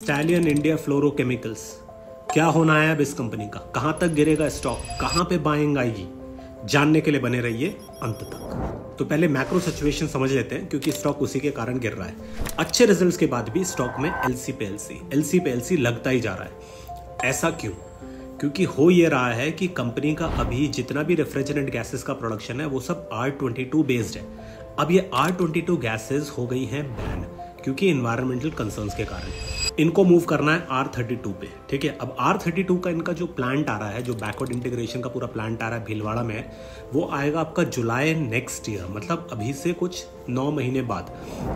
Stallion India fluorochemicals, क्या होना है अब इस कंपनी का, कहां तक गिरेगा स्टॉक, कहां पे बाइंग आएगी, जानने के लिए बने रहिए अंत तक। तो पहले मैक्रो सिचुएशन समझ लेते हैं, क्योंकि स्टॉक उसी के कारण गिर रहा है। अच्छे रिजल्ट्स के बाद भी स्टॉक में एलसी पे एलसी लगता ही जा रहा है। ऐसा क्यों? क्योंकि हो ये रहा है कि कंपनी का अभी जितना भी रेफ्रिजरेंट गैसेस का प्रोडक्शन है वो सब R22 बेस्ड है। अब ये R22 गैसेस हो गई हैं बैन, क्योंकि इन्वायरमेंटल कंसर्न्स के कारण इनको मूव करना है R32 पे। ठीक है, अब R32 का इनका जो प्लांट आ रहा है, जो बैकवर्ड इंटीग्रेशन का पूरा प्लांट आ रहा है भीलवाड़ा में, वो आएगा आपका जुलाई नेक्स्ट ईयर, मतलब अभी से कुछ 9 महीने बाद।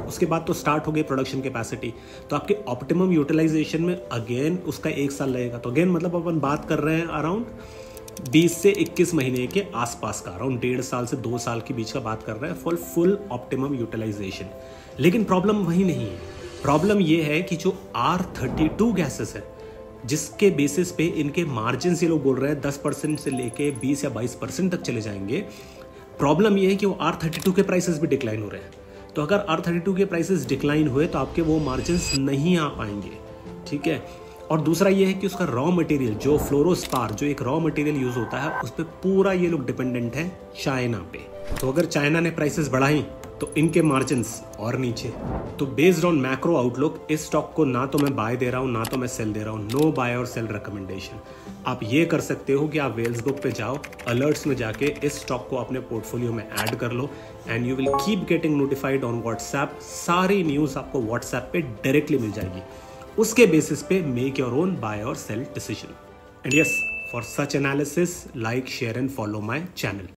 उसके बाद तो स्टार्ट हो गई प्रोडक्शन कैपेसिटी, तो आपके ऑप्टिमम यूटिलाइजेशन में अगेन उसका 1 साल लगेगा। तो अगेन मतलब अपन बात कर रहे हैं अराउंड 20 से 21 महीने के आसपास का, अराउंड 1.5 साल से 2 साल के बीच का बात कर रहे हैं फॉर फुल ऑप्टिमम यूटिलाइजेशन। लेकिन प्रॉब्लम वही नहीं है। प्रॉब्लम ये है कि जो R32 गैसेस है, जिसके बेसिस पे इनके मार्जिन ये लोग बोल रहे हैं 10% से लेके 20 या 22% तक चले जाएंगे। प्रॉब्लम ये है कि वो R32 के प्राइसेस भी डिक्लाइन हो रहे हैं। तो अगर R32 के प्राइसेस डिक्लाइन हुए तो आपके वो मार्जिन नहीं आ पाएंगे। ठीक है, और दूसरा ये है कि उसका रॉ मटेरियल जो फ्लोरोस्पार, जो एक रॉ मटेरियल यूज होता है, उस पर पूरा ये लोग डिपेंडेंट है चाइना पे। तो अगर चाइना ने प्राइसेस बढ़ाई तो इनके मार्जिन्स और नीचे। तो बेस्ड ऑन मैक्रो आउटलुक इस स्टॉक को ना तो मैं बाय दे रहा हूँ ना तो मैं सेल दे रहा हूँ। नो बाय और सेल रिकमेंडेशन। आप ये कर सकते हो कि आप वेल्स बुक पे जाओ, अलर्ट्स में जाके इस स्टॉक को अपने पोर्टफोलियो में ऐड कर लो and you will keep getting notified on WhatsApp. सारी न्यूज़ आपको व्हाट्सएप पे डायरेक्टली मिल जाएगी। उसके बेसिस पे मेक योर ओन बाय और sell decision. And yes, for such analysis like, share and follow my channel.